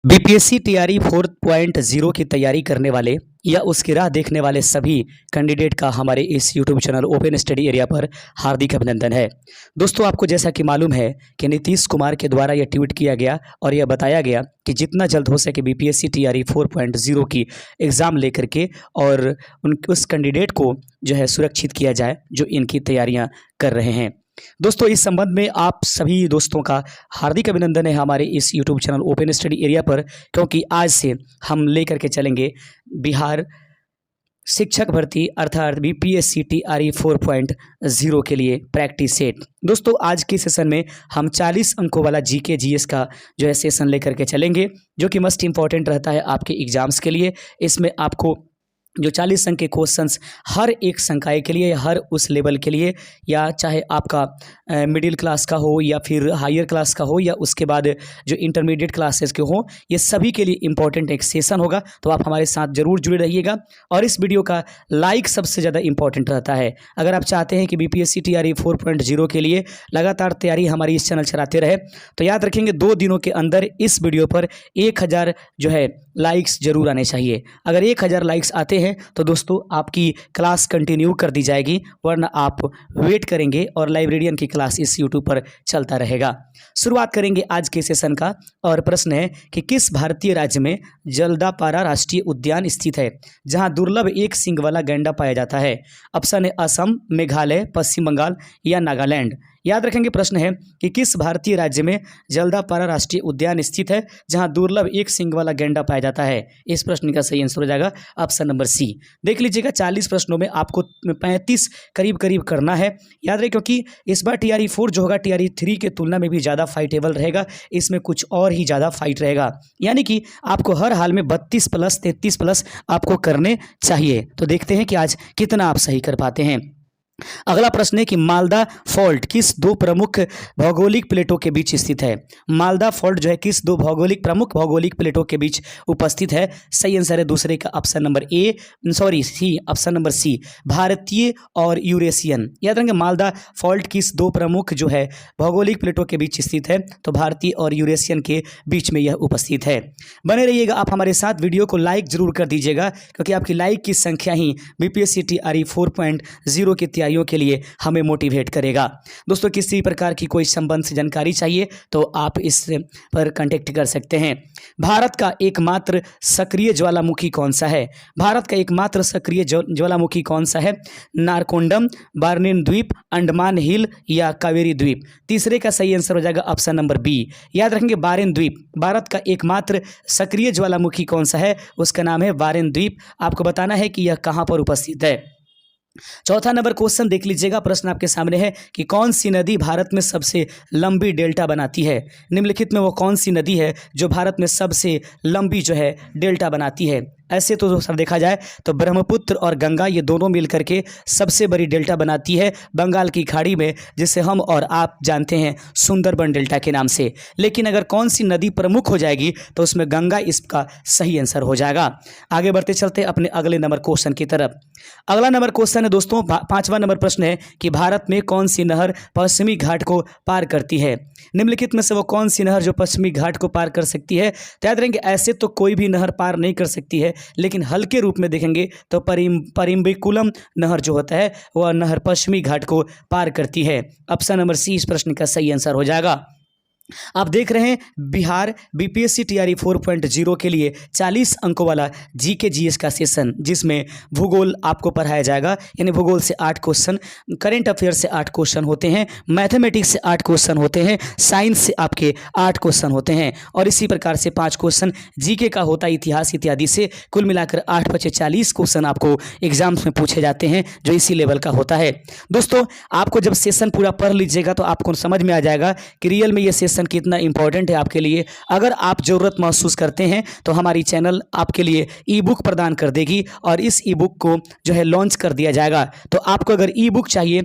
BPSC TRE 4.0 की तैयारी करने वाले या उसकी राह देखने वाले सभी कैंडिडेट का हमारे इस YouTube channel open study area पर हार्दिक अभिनंदन है। दोस्तों, आपको जैसा कि मालूम है कि नीतीश कुमार के द्वारा यह ट्वीट किया गया और यह बताया गया कि जितना जल्द हो सके बीपीएससी टीआरई 4.0 की एग्ज़ाम लेकर के और उस कैंडिडेट को जो है सुरक्षित किया जाए जो इनकी तैयारियाँ कर रहे हैं। दोस्तों, इस संबंध में आप सभी दोस्तों का हार्दिक अभिनंदन है हमारे इस YouTube channel open study area पर, क्योंकि आज से हम लेकर के चलेंगे बिहार शिक्षक भर्ती अर्थात बीपीएससी टीआरई 4.0 के लिए प्रैक्टिस सेट। दोस्तों, आज के सेशन में हम 40 अंकों वाला जीके जीएस का जो है सेशन लेकर के चलेंगे, जो कि मोस्ट इंपॉर्टेंट रहता है आपके एग्जाम्स के लिए। इसमें आपको जो 40 अंक के क्वेश्चंस हर एक संकाय के लिए, हर उस लेवल के लिए, या चाहे आपका मिडिल क्लास का हो या फिर हायर क्लास का हो या उसके बाद जो इंटरमीडिएट क्लासेस के हो, ये सभी के लिए इम्पोर्टेंट एक सेशन होगा। तो आप हमारे साथ ज़रूर जुड़े रहिएगा और इस वीडियो का लाइक सबसे ज़्यादा इंपॉर्टेंट रहता है। अगर आप चाहते हैं कि बीपीएससी टीआरई 4.0 के लिए लगातार तैयारी हमारी इस चैनल चलाते रहे, तो याद रखेंगे 2 दिनों के अंदर इस वीडियो पर 1000 जो है लाइक्स जरूर आने चाहिए। अगर 1000 लाइक्स आते हैं तो दोस्तों आपकी क्लास कंटिन्यू कर दी जाएगी, वरना आप वेट करेंगे और लाइब्रेरियन की क्लास इस यूट्यूब पर चलता रहेगा। शुरुआत करेंगे आज के सेशन का और प्रश्न है कि किस भारतीय राज्य में जल्दापारा राष्ट्रीय उद्यान स्थित है जहां दुर्लभ एक सींग वाला गैंडा पाया जाता है? ऑप्शन है असम, मेघालय, पश्चिम बंगाल या नागालैंड। याद रखेंगे प्रश्न है कि किस भारतीय राज्य में जल्दापारा राष्ट्रीय उद्यान स्थित है जहां दुर्लभ एक सींग वाला गैंडा पाया जाता है? इस प्रश्न का सही आंसर हो जाएगा ऑप्शन नंबर सी। देख लीजिएगा 40 प्रश्नों में आपको 35 करीब करीब करना है। याद रहे, क्योंकि इस बार टीआरई 4 जो होगा टीआरई 3 के तुलना में भी ज़्यादा फाइटेबल रहेगा, इसमें कुछ और ही ज़्यादा फाइट रहेगा। यानी कि आपको हर हाल में 32 प्लस 33 प्लस आपको करने चाहिए। तो देखते हैं कि आज कितना आप सही कर पाते हैं। अगला प्रश्न है कि मालदा फॉल्ट किस 2 प्रमुख भौगोलिक प्लेटों के बीच स्थित है? मालदा फॉल्ट जो है किस 2 प्रमुख भौगोलिक प्लेटों के बीच उपस्थित है? सही आंसर है दूसरे का option number C, option number C, भारतीय और यूरेशियन। याद रखेंगे मालदा फॉल्ट किस 2 प्रमुख जो है भौगोलिक प्लेटों के बीच स्थित है? तो भारतीय और यूरेशियन के बीच में यह उपस्थित है। बने रहिएगा आप हमारे साथ, वीडियो को लाइक जरूर कर दीजिएगा, क्योंकि आपकी लाइक की संख्या ही बीपीएससी टीआरई 4.0 की तैयारियों के लिए हमें मोटिवेट करेगा। दोस्तों, किसी प्रकार की कोई संबंध से जानकारी चाहिए तो आप इस पर कांटेक्ट कर सकते हैं। भारत का एकमात्र सक्रिय ज्वालामुखी कौन सा है? भारत का एकमात्र सक्रिय ज्वालामुखी कौन सा है? नारकोंडम, बार्निन द्वीप, अंडमान हिल या कावेरी द्वीप। तीसरे का सही आंसर हो जाएगा ऑप्शन नंबर बी। याद रखेंगे बारेन द्वीप। भारत का एकमात्र सक्रिय ज्वालामुखी कौन सा है? उसका नाम है बारेन द्वीप। आपको बताना है कि यह कहां पर उपस्थित है। चौथा नंबर क्वेश्चन देख लीजिएगा, प्रश्न आपके सामने है कि कौन सी नदी भारत में सबसे लंबी डेल्टा बनाती है? निम्नलिखित में वो कौन सी नदी है जो भारत में सबसे लंबी जो है डेल्टा बनाती है? ऐसे तो सब देखा जाए तो ब्रह्मपुत्र और गंगा ये दोनों मिलकर के सबसे बड़ी डेल्टा बनाती है बंगाल की खाड़ी में, जिसे हम और आप जानते हैं सुंदरबन डेल्टा के नाम से। लेकिन अगर कौन सी नदी प्रमुख हो जाएगी तो उसमें गंगा इसका सही आंसर हो जाएगा। आगे बढ़ते चलते अपने अगले नंबर क्वेश्चन की तरफ। अगला नंबर क्वेश्चन है दोस्तों, 5वां नंबर प्रश्न है कि भारत में कौन सी नहर पश्चिमी घाट को पार करती है? निम्नलिखित में से वो कौन सी नहर जो पश्चिमी घाट को पार कर सकती है? तो याद रखेंगे ऐसे तो कोई भी नहर पार नहीं कर सकती है, लेकिन हल्के रूप में देखेंगे तो परिम्बिकुलम नहर जो होता है वह नहर पश्चिमी घाट को पार करती है। ऑप्शन नंबर सी इस प्रश्न का सही आंसर हो जाएगा। आप देख रहे हैं बिहार बीपीएससी टीआरई 4.0 के लिए 40 अंकों वाला जीके जीएस का सेशन, जिसमें भूगोल आपको पढ़ाया जाएगा। यानी भूगोल से 8 क्वेश्चन, करंट अफेयर से 8 क्वेश्चन होते हैं, मैथमेटिक्स से 8 क्वेश्चन होते हैं, साइंस से आपके 8 क्वेश्चन होते हैं, और इसी प्रकार से 5 क्वेश्चन जीके का होता है, इतिहास इत्यादि से। कुल मिलाकर 8 बचे 40 क्वेश्चन आपको एग्जाम्स में पूछे जाते हैं, जो इसी लेवल का होता है। दोस्तों, आपको जब सेशन पूरा पढ़ लीजिएगा तो आपको समझ में आ जाएगा कि रियल में ये सेशन कितना इंपॉर्टेंट है आपके लिए। अगर आप जरूरत महसूस करते हैं तो हमारी चैनल आपके लिए ई बुक प्रदान कर देगी और इस ई बुक को जो है लॉन्च कर दिया जाएगा। तो आपको अगर ई बुक चाहिए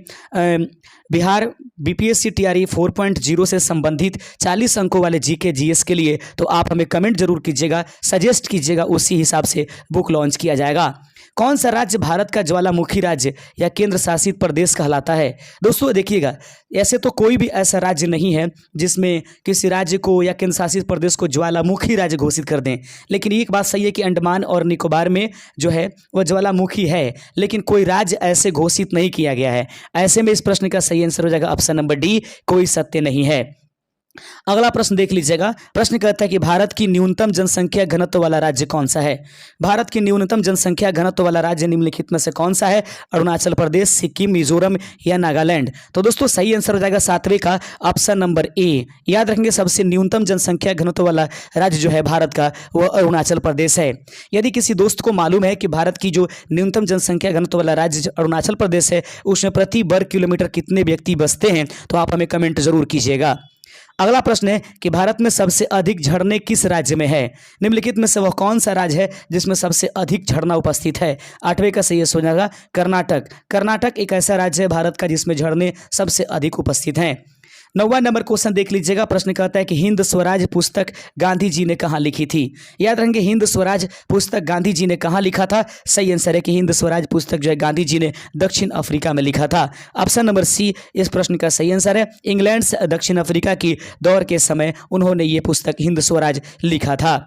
बिहार बीपीएससी टीआरई 4.0 से संबंधित 40 अंकों वाले जीके जीएस के लिए, तो आप हमें कमेंट जरूर कीजिएगा, सजेस्ट कीजिएगा, उसी हिसाब से बुक लॉन्च किया जाएगा। कौन सा राज्य भारत का ज्वालामुखी राज्य या केंद्र शासित प्रदेश कहलाता है? दोस्तों देखिएगा, ऐसे तो कोई भी ऐसा राज्य नहीं है जिसमें किसी राज्य को या केंद्र शासित प्रदेश को ज्वालामुखी राज्य घोषित कर दें। लेकिन एक बात सही है कि अंडमान और निकोबार में जो है वह ज्वालामुखी है, लेकिन कोई राज्य ऐसे घोषित नहीं किया गया है। ऐसे में इस प्रश्न का सही आंसर हो जाएगा ऑप्शन नंबर डी, कोई सत्य नहीं है। अगला प्रश्न देख लीजिएगा। प्रश्न कहता है कि भारत की न्यूनतम जनसंख्या घनत्व वाला राज्य कौन सा है? भारत की न्यूनतम जनसंख्या घनत्व वाला राज्य निम्नलिखित में से कौन सा है? अरुणाचल प्रदेश, सिक्किम, मिजोरम या नागालैंड? तो दोस्तों सही आंसर हो जाएगा सातवें का ऑप्शन नंबर ए। याद रखेंगे, सबसे न्यूनतम जनसंख्या घनत्व वाला राज्य जो है भारत का वह अरुणाचल प्रदेश है। यदि किसी दोस्त को मालूम है कि भारत की जो न्यूनतम जनसंख्या घनत्व वाला राज्य अरुणाचल प्रदेश है, उसमें प्रति वर्ग किलोमीटर कितने व्यक्ति बसते हैं, तो आप हमें कमेंट जरूर कीजिएगा। अगला प्रश्न है कि भारत में सबसे अधिक झरने किस राज्य में है? निम्नलिखित में से वह कौन सा राज्य है जिसमें सबसे अधिक झरना उपस्थित है? आठवें का सही हो जाएगा कर्नाटक। कर्नाटक एक ऐसा राज्य है भारत का जिसमें झरने सबसे अधिक उपस्थित हैं। 9वां नंबर क्वेश्चन देख लीजिएगा। प्रश्न कहता है कि हिंद स्वराज पुस्तक गांधी जी ने कहाँ लिखी थी? याद रखेंगे, हिंद स्वराज पुस्तक गांधी जी ने कहाँ लिखा था? सही आंसर है कि हिंद स्वराज पुस्तक जो है गांधी जी ने दक्षिण अफ्रीका में लिखा था। ऑप्शन नंबर सी इस प्रश्न का सही आंसर है। इंग्लैंड से दक्षिण अफ्रीका की दौर के समय उन्होंने ये पुस्तक हिंद स्वराज लिखा था।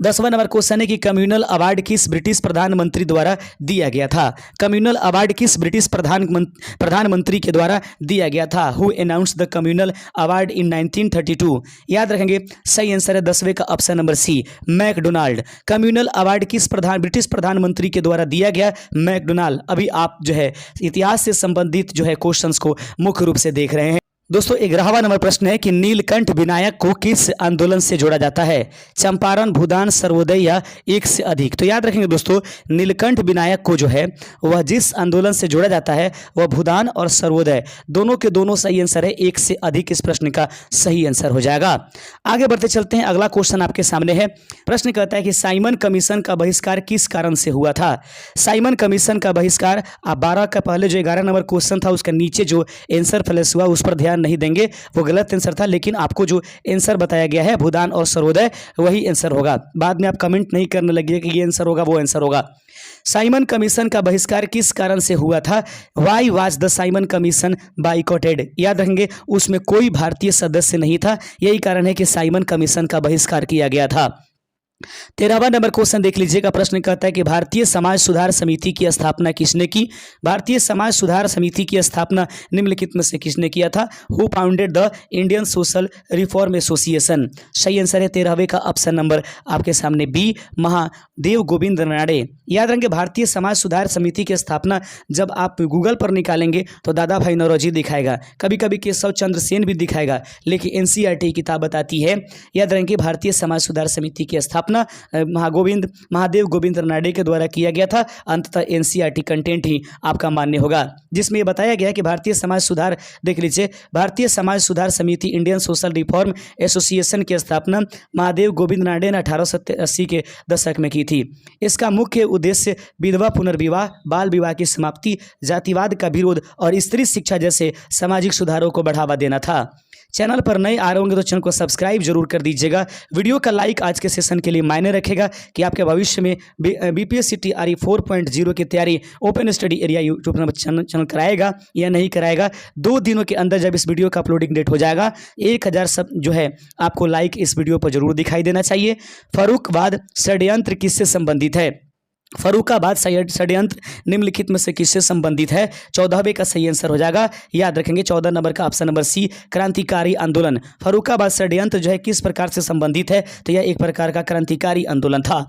10वां नंबर क्वेश्चन है कि कम्युनल अवार्ड किस ब्रिटिश प्रधानमंत्री द्वारा दिया गया था? कम्युनल अवार्ड किस ब्रिटिश प्रधानमंत्री के द्वारा दिया गया था? Who announced the communal award in 1932? याद रखेंगे, सही आंसर है 10वें का option number C, MacDonald. Communal award किस ब्रिटिश प्रधानमंत्री के द्वारा दिया गया? मैकडोनाल्ड। अभी आप जो है इतिहास से संबंधित जो है क्वेश्चंस को मुख्य रूप से देख रहे हैं। दोस्तों 11वां नंबर प्रश्न है कि नीलकंठ विनायक को किस आंदोलन से जोड़ा जाता है? चंपारण, भूदान, सर्वोदय या एक से अधिक? तो याद रखेंगे दोस्तों, नीलकंठ विनायक को जो है वह जिस आंदोलन से जोड़ा जाता है वह भूदान और सर्वोदय, दोनों के दोनों सही आंसर है। एक से अधिक इस प्रश्न का सही आंसर हो जाएगा। आगे बढ़ते चलते हैं। अगला क्वेश्चन आपके सामने है। प्रश्न कहता है कि साइमन कमीशन का बहिष्कार किस कारण से हुआ था? साइमन कमीशन का बहिष्कार, आप 12 का पहले जो 11 नंबर क्वेश्चन था उसका नीचे जो आंसर फ्लैश हुआ उस पर ध्यान नहीं देंगे, वो गलत आंसर था। लेकिन आपको जो आंसर बताया गया है भूदान और सर्वोदय, वही आंसर होगा। बाद में आप कमेंट नहीं करने लगिए कि ये आंसर होगा वो आंसर होगा। साइमन कमीशन का बहिष्कार किस कारण से हुआ था? Why was the Simon commission boycotted? याद रखेंगे, उसमें कोई भारतीय सदस्य नहीं था, यही कारण है कि साइमन कमीशन का बहिष्कार किया गया था। 13वां नंबर क्वेश्चन देख लीजिएगा। प्रश्न कहता है कि भारतीय समाज सुधार समिति की स्थापना किसने की? भारतीय समाज सुधार समिति की स्थापना निम्नलिखित में से किसने किया था? Who founded the Indian social reform association? सही आंसर है 13वें का ऑप्शन नंबर आपके सामने बी, महादेव गोविंद रानड़े। याद रखेंगे, भारतीय समाज सुधार समिति की स्थापना जब आप गूगल पर निकालेंगे तो दादा भाई नौरोजी दिखाएगा, कभी कभी केशव चंद्र सेन भी दिखाएगा, लेकिन एनसीईआरटी किताब बताती है। याद रखेंगे, भारतीय समाज सुधार समिति की स्थापना महादेव गोविंद रानड़े के द्वारा किया गया था। अंततः एनसीईआरटी कंटेंट ही आपका मान्य होगा, जिसमें यह बताया गया है कि भारतीय समाज सुधार, देख लीजिए, भारतीय समाज सुधार समिति इंडियन सोशल रिफॉर्म एसोसिएशन की स्थापना महादेव गोविंद रानड़े ने 1880 के दशक में की थी। इसका मुख्य उद्देश्य विधवा पुनर्विवाह, बाल विवाह की समाप्ति, जातिवाद का विरोध और स्त्री शिक्षा जैसे सामाजिक सुधारों को बढ़ावा देना था। चैनल पर नए आ रहे होंगे तो चैनल को सब्सक्राइब जरूर कर दीजिएगा। वीडियो का लाइक आज के सेशन के लिए मायने रखेगा कि आपके भविष्य में बीपीएससी TRE 4.0 की तैयारी open study area YouTube channel कराएगा या नहीं कराएगा। 2 दिनों के अंदर जब इस वीडियो का अपलोडिंग डेट हो जाएगा 1000 सब जो है आपको लाइक इस वीडियो पर जरूर दिखाई देना चाहिए। फर्रुखाबाद षड्यंत्र किससे संबंधित है? फर्रुखाबाद षड्यंत्र निम्नलिखित में से किससे संबंधित है? 14वें का सही आंसर हो जाएगा। याद रखेंगे 14 नंबर का ऑप्शन नंबर सी, क्रांतिकारी आंदोलन। फर्रुखाबाद षड्यंत्र जो है किस प्रकार से संबंधित है? तो यह एक प्रकार का क्रांतिकारी आंदोलन था।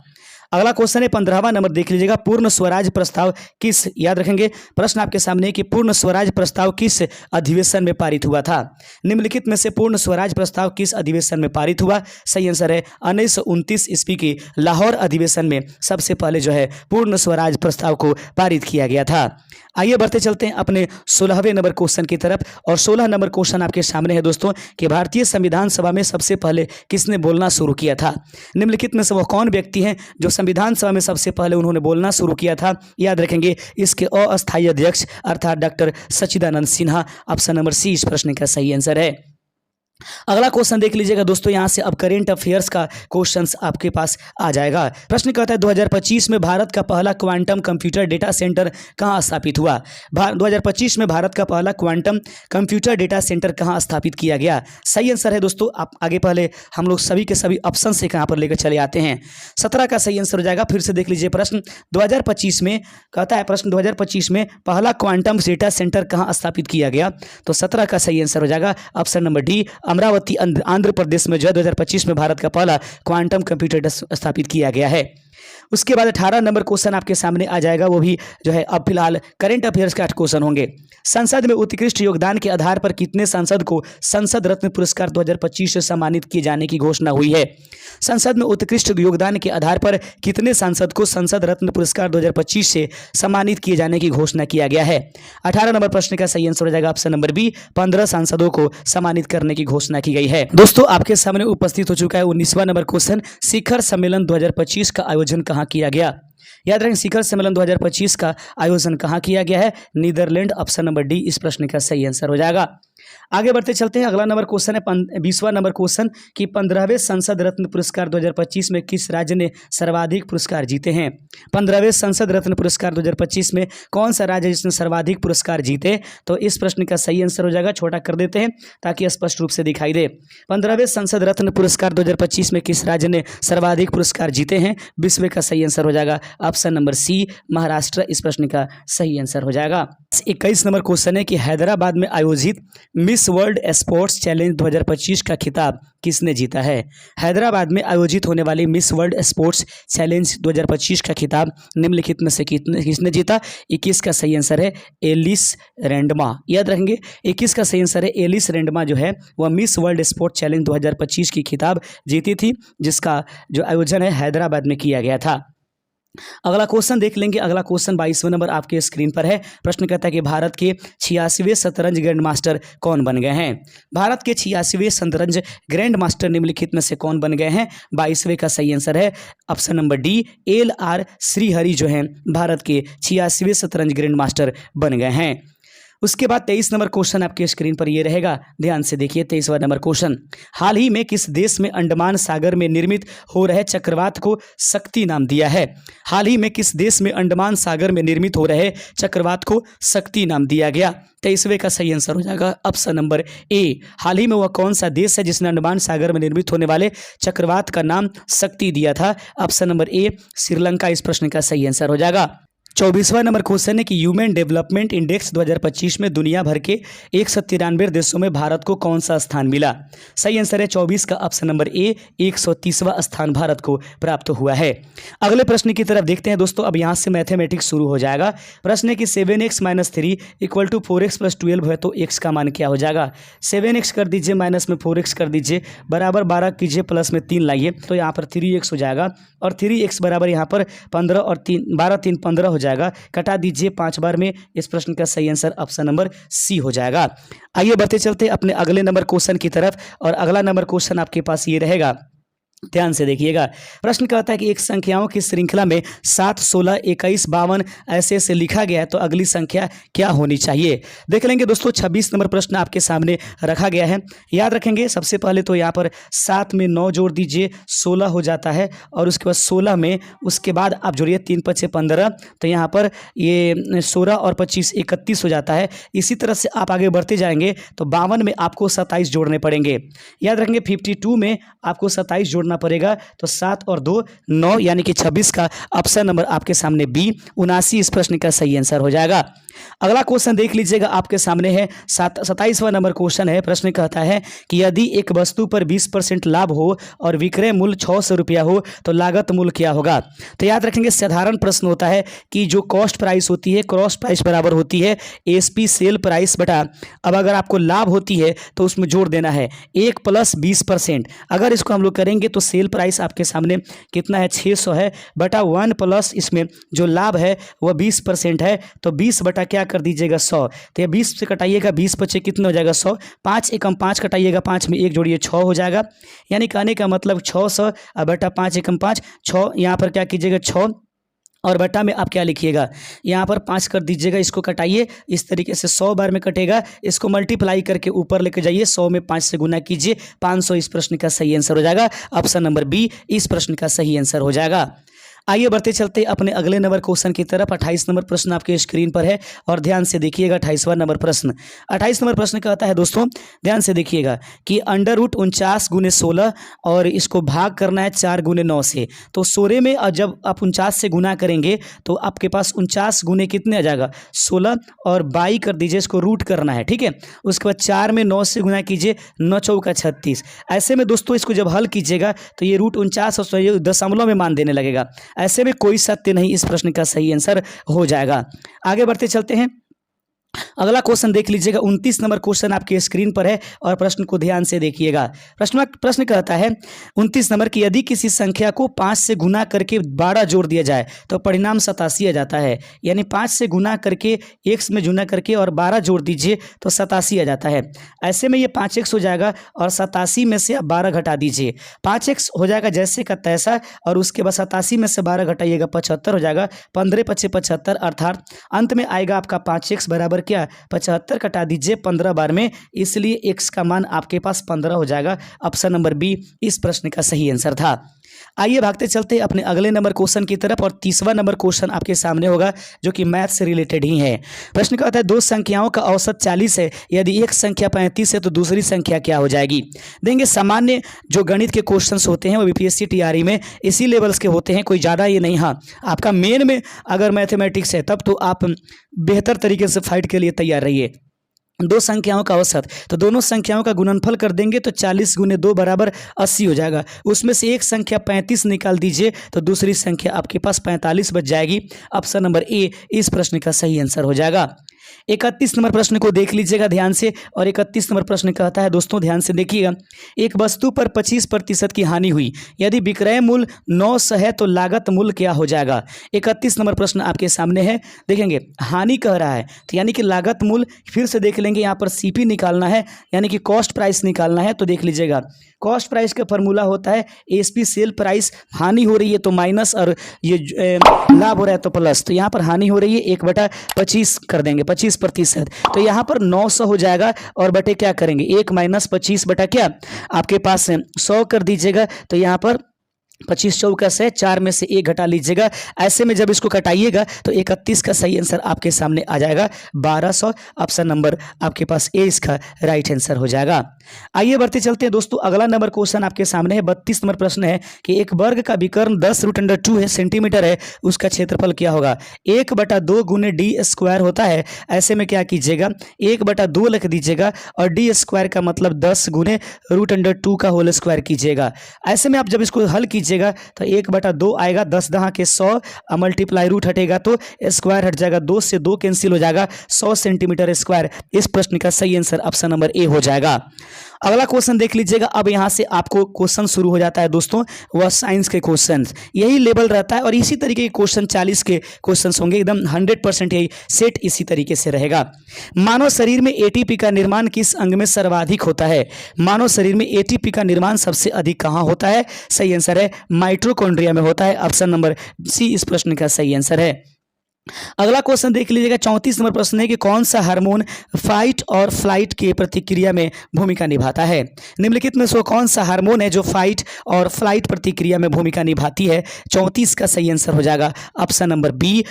अगला क्वेश्चन है 15वां नंबर, देख लीजिएगा। पूर्ण स्वराज प्रस्ताव किस, याद रखेंगे प्रश्न आपके सामने कि पूर्ण स्वराज प्रस्ताव किस अधिवेशन में पारित हुआ था? निम्नलिखित में से पूर्ण स्वराज प्रस्ताव किस अधिवेशन में पारित हुआ? सही आंसर है 1929 ईस्वी के लाहौर अधिवेशन में सबसे पहले जो है पूर्ण स्वराज प्रस्ताव को पारित किया गया था। आइए बढ़ते चलते हैं अपने 16वें नंबर क्वेश्चन की तरफ। और 16 नंबर क्वेश्चन आपके सामने है दोस्तों कि भारतीय संविधान सभा में सबसे पहले किसने बोलना शुरू किया था? निम्नलिखित में से वो कौन व्यक्ति हैं जो संविधान सभा में सबसे पहले उन्होंने बोलना शुरू किया था? याद रखेंगे, इसके अस्थायी अध्यक्ष अर्थात डॉक्टर सच्चिदानंद सिन्हा। ऑप्शन नंबर सी इस प्रश्न का सही आंसर है। अगला क्वेश्चन देख लीजिएगा दोस्तों, यहाँ से अब करेंट अफेयर्स का क्वेश्चंस आपके पास आ जाएगा। प्रश्न कहता है 2025 में भारत का पहला क्वांटम कंप्यूटर डेटा सेंटर कहाँ स्थापित हुआ। 2025 में भारत का पहला क्वांटम कंप्यूटर डेटा सेंटर कहाँ स्थापित किया गया। सही आंसर है दोस्तों, आप आगे पहले हम लोग सभी के सभी ऑप्शन से यहाँ पर लेकर चले आते हैं। 17 का सही आंसर हो जाएगा। फिर से देख लीजिए प्रश्न 2025 में कहता है, प्रश्न 2025 में पहला क्वांटम डेटा सेंटर कहाँ स्थापित किया गया, तो 17 का सही आंसर हो जाएगा option number D, Amaravati Andhra Pradesh में जो है 2025 में भारत का पहला क्वांटम कंप्यूटर स्थापित किया गया है। उसके बाद 18 नंबर क्वेश्चन आपके सामने आ जाएगा, वो भी जो है अब फिलहाल करेंट अफेयर्स का क्वेश्चन होंगे। संसद में उत्कृष्ट योगदान के आधार पर कितने सांसद को संसद रत्न पुरस्कार 2025 से सम्मानित किए जाने की घोषणा हुई है। संसद में उत्कृष्ट योगदान के आधार पर कितने सांसद को संसद रत्न पुरस्कार 2025 से सम्मानित किए जाने की घोषणा किया गया है। 18 नंबर प्रश्न का सही आंसर हो जाएगा ऑप्शन नंबर बी, 15 सांसदों को सम्मानित करने की घोषणा की गई है। दोस्तों आपके सामने उपस्थित हो चुका है 19वां नंबर क्वेश्चन, शिखर सम्मेलन 2025 का आयोजन कहाँ किया गया। याद रखें, शिखर सम्मेलन 2025 का आयोजन कहाँ किया गया है, नीदरलैंड, ऑप्शन नंबर डी इस प्रश्न का सही आंसर हो जाएगा। आगे बढ़ते चलते हैं। अगला नंबर क्वेश्चन है 20वां नंबर क्वेश्चन कि 15वें संसद रत्न पुरस्कार 2025 में किस राज्य ने सर्वाधिक पुरस्कार जीते हैं। 15वें संसद रत्न पुरस्कार 2025 में कौन सा राज्य जिसने सर्वाधिक पुरस्कार जीते, तो इस प्रश्न का सही आंसर हो जाएगा, छोटा कर देते हैं ताकि स्पष्ट रूप से दिखाई दे। 15वें संसद रत्न पुरस्कार 2025 में किस राज्य ने सर्वाधिक पुरस्कार जीते हैं, 20वें का सही आंसर हो जाएगा ऑप्शन नंबर सी, महाराष्ट्र इस प्रश्न का सही आंसर हो जाएगा। 21 नंबर क्वेश्चन है कि हैदराबाद में आयोजित मिस वर्ल्ड स्पोर्ट्स चैलेंज 2025 का खिताब किसने जीता है। हैदराबाद में आयोजित होने वाली मिस वर्ल्ड स्पोर्ट्स चैलेंज 2025 का खिताब निम्नलिखित में से किसने जीता। 21 का सही आंसर है एलिस रेंडमा। याद रखेंगे 21 का सही आंसर है एलिस रेंडमा जो है वह मिस वर्ल्ड स्पोर्ट्स चैलेंज 2025 की खिताब जीती थी, जिसका जो आयोजन है हैदराबाद में किया गया था। अगला क्वेश्चन देख लेंगे। अगला क्वेश्चन 22वां नंबर आपके स्क्रीन पर है। प्रश्न कहता है कि भारत के 86वें शतरंज ग्रैंड मास्टर कौन बन गए हैं। भारत के 86वें शतरंज ग्रैंड मास्टर निम्नलिखित में से कौन बन गए हैं। 22वें का सही आंसर है option number D, LR Shrihari जो हैं भारत के 86वें शतरंज ग्रैंड मास्टर बन गए हैं। उसके बाद 23 नंबर क्वेश्चन आपके स्क्रीन पर ये रहेगा, ध्यान से देखिए 23वां नंबर क्वेश्चन। हाल ही में किस देश में अंडमान सागर में निर्मित हो रहे चक्रवात को शक्ति नाम दिया है। हाल ही में किस देश में अंडमान सागर में निर्मित हो रहे चक्रवात को शक्ति नाम दिया गया। 23वें का सही आंसर हो जाएगा ऑप्शन नंबर ए। हाल ही में वह कौन सा देश है जिसने अंडमान सागर में निर्मित होने वाले चक्रवात का नाम शक्ति दिया था। ऑप्शन नंबर ए श्रीलंका इस प्रश्न का सही आंसर हो जाएगा। 24वां नंबर क्वेश्चन है कि ह्यूमन डेवलपमेंट इंडेक्स 2025 में दुनिया भर के 193 देशों में भारत को कौन सा स्थान मिला। सही आंसर है 24 का ऑप्शन नंबर ए, 130वां स्थान भारत को प्राप्त हुआ है। अगले प्रश्न की तरफ देखते हैं दोस्तों। अब यहाँ से मैथमेटिक्स शुरू हो जाएगा। प्रश्न है कि 7x - 3 = 4x + 12 है तो x का मान क्या हो जाएगा। 7x कर दीजिए, माइनस में 4x कर दीजिए, बराबर 12 कीजिए, प्लस में 3 लाइए तो यहाँ पर 3x हो जाएगा और 3x बराबर यहाँ पर 15 और 3 12 3 15 हो जाएगा। कटा दीजिए 5 बार में। इस प्रश्न का सही आंसर ऑप्शन नंबर सी हो जाएगा। आइए बढ़ते चलते अपने अगले नंबर क्वेश्चन की तरफ और अगला नंबर क्वेश्चन आपके पास ये रहेगा, ध्यान से देखिएगा। प्रश्न कहता है कि एक संख्याओं की श्रृंखला में 7, 16, 21, 52 ऐसे लिखा गया है तो अगली संख्या क्या होनी चाहिए। देख लेंगे दोस्तों 26 नंबर प्रश्न आपके सामने रखा गया है। याद रखेंगे सबसे पहले तो यहाँ पर 7 में 9 जोड़ दीजिए, 16 हो जाता है और उसके बाद 16 में उसके बाद आप जोड़िए 3 × 5 = 15 तो यहाँ पर ये 16 और 25 31 हो जाता है। इसी तरह से आप आगे बढ़ते जाएंगे तो 52 में आपको 27 जोड़ने पड़ेंगे। याद रखेंगे 52 में आपको 27 जोड़ना पड़ेगा तो 7 और 2 9 यानी कि 26 का ऑप्शन नंबर आपके सामने बी 79 इस प्रश्न का सही आंसर हो जाएगा। अगला क्वेश्चन देख लीजिएगा आपके सामने है 27वां नंबर क्वेश्चन है। प्रश्न कहता है कि यदि एक वस्तु पर 20% लाभ हो और विक्रय मूल्य 600 रुपया हो तो लागत मूल्य क्या होगा। तो याद रखेंगे साधारण प्रश्न होता है कि जो कॉस्ट प्राइस होती है क्रॉस प्राइस बराबर होती है एसपी सेल प्राइस बटा, अब अगर आपको लाभ होती है तो उसमें जोड़ देना है 1 + 20%। अगर इसको हम लोग करेंगे तो सेल प्राइस आपके सामने कितना है 600 है बटा 1 प्लस इसमें जो लाभ है वह 20% है तो 20 बटा क्या कर दीजिएगा 100। तो ये 20 से कटाइएगा 20 बचे कितना हो जाएगा 100। 5 × 5 कटाइएगा 5 में 1 जोड़िए 6 हो जाएगा। यानी कहने का मतलब 600 बटा 5 × 5 6। यहाँ पर क्या कीजिएगा 6 और बटा में आप क्या लिखिएगा, यहाँ पर 5 कर दीजिएगा, इसको कटाइए इस तरीके से 100 बार में कटेगा, इसको मल्टीप्लाई करके ऊपर लेके जाइए, 100 में 5 से गुना कीजिए, 500 इस प्रश्न का सही आंसर हो जाएगा। ऑप्शन नंबर बी इस प्रश्न का सही आंसर हो जाएगा। आइए बढ़ते चलते अपने अगले नंबर क्वेश्चन की तरफ। 28 नंबर प्रश्न आपके स्क्रीन पर है और ध्यान से देखिएगा। 28वां नंबर प्रश्न, 28 नंबर प्रश्न कहता है दोस्तों, ध्यान से देखिएगा कि अंडर रूट 49 गुने 16 और इसको भाग करना है 4 गुने 9 से। तो 16 में जब आप 49 से गुना करेंगे तो आपके पास 49 गुने कितने आ जाएगा 16 और 22 कर दीजिए, इसको रूट करना है, ठीक है। उसके बाद 4 में 9 से गुना कीजिए, 9 चौका 36। ऐसे में दोस्तों इसको जब हल कीजिएगा तो ये रूट 49 और दशमलव में मान देने लगेगा। ऐसे में कोई सत्य नहीं, इस प्रश्न का सही आंसर हो जाएगा। आगे बढ़ते चलते हैं, अगला क्वेश्चन देख लीजिएगा। 29 नंबर क्वेश्चन आपके स्क्रीन पर है और प्रश्न को ध्यान से देखिएगा। प्रश्न कहता है 29 नंबर की, यदि किसी संख्या को 5 से गुना करके 12 जोड़ दिया जाए तो परिणाम 87 आ जाता है। यानी 5 से गुना करके x में गुना करके और 12 जोड़ दीजिए तो 87 आ जाता है। ऐसे में ये 5x हो जाएगा और 87 में से आप 12 घटा दीजिए, 5x हो जाएगा जैसे का तैसा, और उसके बाद 87 में से 12 घटाइएगा 75 हो जाएगा। 15 × 5 = 75, अर्थात अंत में आएगा आपका 5x बराबर क्या 75 कटा दीजिए 15 बार में, इसलिए x का मान आपके पास 15 हो जाएगा। ऑप्शन नंबर बी इस प्रश्न का सही आंसर था। आइए भागते चलते अपने अगले नंबर क्वेश्चन की तरफ और 30वां नंबर क्वेश्चन आपके सामने होगा जो कि मैथ से रिलेटेड ही है। प्रश्न कहता है दो संख्याओं का औसत 40 है, यदि एक संख्या 35 है तो दूसरी संख्या क्या हो जाएगी। देंगे सामान्य जो गणित के क्वेश्चंस होते हैं वो बीपीएससी टीआरई में इसी लेवल्स के होते हैं, कोई ज़्यादा ये नहीं। हाँ, आपका मेन में अगर मैथमेटिक्स है तब तो आप बेहतर तरीके से फाइट के लिए तैयार रहिए। दो संख्याओं का औसत, तो दोनों संख्याओं का गुणनफल कर देंगे तो 40 × 2 बराबर 80 हो जाएगा। उसमें से एक संख्या 35 निकाल दीजिए तो दूसरी संख्या आपके पास 45 बच जाएगी। ऑप्शन नंबर ए इस प्रश्न का सही आंसर हो जाएगा। 31 नंबर प्रश्न को देख लीजिएगा ध्यान से, और 31 नंबर प्रश्न कहता है दोस्तों ध्यान से देखिएगा, एक वस्तु पर 25% की हानि हुई, यदि विक्रय मूल्य 900 है तो लागत मूल्य क्या हो जाएगा। 31 नंबर प्रश्न आपके सामने है, देखेंगे हानि कह रहा है तो यानी कि लागत मूल्य, फिर से देख लेंगे यहाँ पर सीपी निकालना है यानी कि कॉस्ट प्राइस निकालना है। तो देख लीजिएगा कॉस्ट प्राइस का फॉर्मूला होता है एसपी सेल प्राइस, हानि हो रही है तो माइनस और ये लाभ हो रहा है तो प्लस, तो यहाँ पर हानि हो रही है 1/25 कर देंगे 25%, तो यहाँ पर 900 हो जाएगा और बटे क्या करेंगे 1 - 25 बटा क्या आपके पास 100 कर दीजिएगा, तो यहाँ पर 25 चौकस है, 4 में से 1 घटा लीजिएगा। ऐसे में जब इसको घटाइएगा तो 31 का सही आंसर आपके सामने आ जाएगा 1200। ऑप्शन नंबर आपके पास ए इसका राइट आंसर हो जाएगा। आइए बढ़ते चलते हैं दोस्तों, अगला नंबर क्वेश्चन आपके सामने है। 32 नंबर प्रश्न है कि एक वर्ग का विकर्ण 10√2 है सेंटीमीटर है, उसका क्षेत्रफल क्या होगा। 1/2 × d² होता है। ऐसे में क्या कीजिएगा 1/2 लिख दीजिएगा और d² का मतलब 10 × √2 का होल स्क्वायर कीजिएगा। ऐसे में आप जब इसको हल कीजिएगा तो 1/2 आएगा, 10 × 10 = 100, मल्टीप्लाई रूट हटेगा तो स्क्वायर हट जाएगा, 2 से 2 कैंसिल हो जाएगा, 100 सेंटीमीटर स्क्वायर। इस प्रश्न का सही आंसर ऑप्शन नंबर ए हो जाएगा। अगला क्वेश्चन देख लीजिएगा। अब यहाँ से आपको क्वेश्चन शुरू हो जाता है दोस्तों, वह साइंस के क्वेश्चन, यही लेवल रहता है और इसी तरीके के क्वेश्चन 40 के क्वेश्चन होंगे, एकदम 100% यही सेट इसी तरीके से रहेगा। मानव शरीर में एटीपी का निर्माण किस अंग में सर्वाधिक होता है। मानव शरीर में एटीपी का निर्माण सबसे अधिक कहाँ होता है। सही आंसर है माइटोकॉन्ड्रिया में होता है। ऑप्शन नंबर सी इस प्रश्न का सही आंसर है। अगला क्वेश्चन देख लीजिएगा। 34 नंबर प्रश्न है कि कौन सा हार्मोन फाइट और फ्लाइट की प्रतिक्रिया में भूमिका निभाता है। निम्नलिखित में से कौन सा हार्मोन है जो फाइट और फ्लाइट प्रतिक्रिया में भूमिका निभाती है। 34 का सही आंसर हो जाएगा ऑप्शन नंबर बी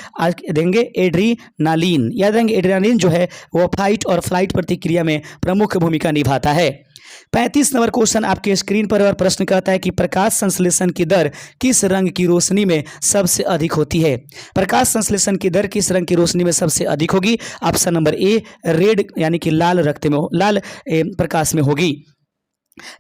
देंगे एड्रीनालिन। याद रखेंगे एड्रीनालिन जो है वो फाइट और फ्लाइट प्रतिक्रिया में प्रमुख भूमिका निभाता है। 35 नंबर क्वेश्चन आपके स्क्रीन पर और प्रश्न कहता है कि प्रकाश संश्लेषण की दर किस रंग की रोशनी में सबसे अधिक होती है। प्रकाश संश्लेषण की दर किस रंग की रोशनी में सबसे अधिक होगी। ऑप्शन नंबर ए रेड यानी कि लाल रक्त में लाल प्रकाश में होगी।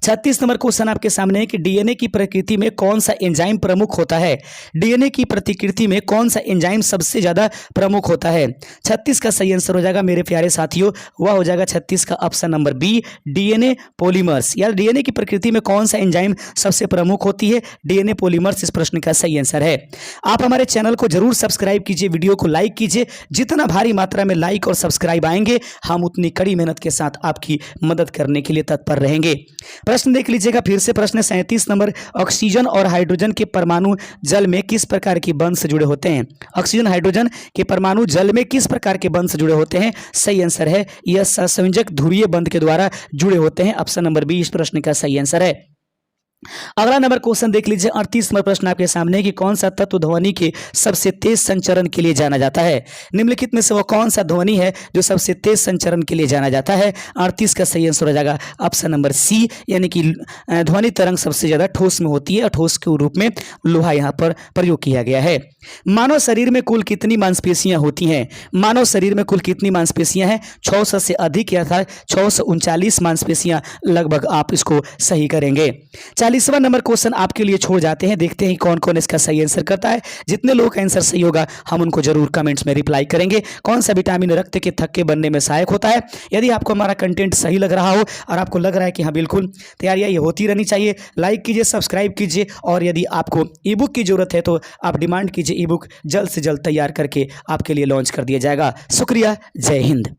36 नंबर क्वेश्चन आपके सामने है कि डीएनए की प्रकृति में कौन सा एंजाइम प्रमुख होता है। डीएनए की प्रतिकृति में कौन सा एंजाइम सबसे ज्यादा प्रमुख होता है। 36 का सही आंसर हो जाएगा मेरे प्यारे साथियों, वह हो जाएगा 36 का option number B DNA polymers. या डीएनए की प्रकृति में कौन सा एंजाइम सबसे प्रमुख होती है। डीएनए पॉलीमर्स इस प्रश्न का सही आंसर है। आप हमारे चैनल को जरूर सब्सक्राइब कीजिए, वीडियो को लाइक कीजिए। जितना भारी मात्रा में लाइक और सब्सक्राइब आएंगे हम उतनी कड़ी मेहनत के साथ आपकी मदद करने के लिए तत्पर रहेंगे। प्रश्न देख लीजिएगा फिर से। प्रश्न 37 नंबर, ऑक्सीजन और हाइड्रोजन के परमाणु जल में किस प्रकार की बंध से जुड़े होते हैं? ऑक्सीजन हाइड्रोजन के परमाणु जल में किस प्रकार के बंध से जुड़े होते हैं? सही आंसर है यह सहसंयोजक ध्रुवीय बंध के द्वारा जुड़े होते हैं। ऑप्शन नंबर बी इस प्रश्न का सही आंसर है। अगला नंबर क्वेश्चन देख लीजिए। 38 नंबर प्रश्न आपके सामने कि कौन सा तत्व ध्वनि के सबसे तेज संचरण के लिए जाना जाता है? निम्नलिखित में से वो कौन सा ध्वनि है जो सबसे तेज संचरण के लिए जाना जाता है? 38 का सही आंसर हो जाएगा ऑप्शन नंबर सी, यानी कि ध्वनि तरंग सबसे ज्यादा ठोस में होती है और ठोस के रूप में लोहा यहाँ पर प्रयोग किया गया है। मानव शरीर में कुल कितनी मांसपेशियां होती हैं? मानव शरीर में कुल कितनी मांसपेशियां हैं? 600 से अधिक या था 639 मांसपेशियां लगभग आप इसको सही करेंगे। 40वां नंबर क्वेश्चन आपके लिए छोड़ जाते हैं, देखते हैं कौन कौन इसका सही आंसर करता है। जितने लोग का आंसर सही होगा हम उनको जरूर कमेंट्स में रिप्लाई करेंगे। कौन सा विटामिन रक्त के थक्के बनने में सहायक होता है? यदि आपको हमारा कंटेंट सही लग रहा हो और आपको लग रहा है कि हाँ बिल्कुल तैयारियां ये होती रहनी चाहिए, लाइक कीजिए, सब्सक्राइब कीजिए और यदि आपको ई बुक की जरूरत है तो आप डिमांड कीजिए। ई बुक जल्द से जल्द तैयार करके आपके लिए लॉन्च कर दिया जाएगा। शुक्रिया, जय हिंद।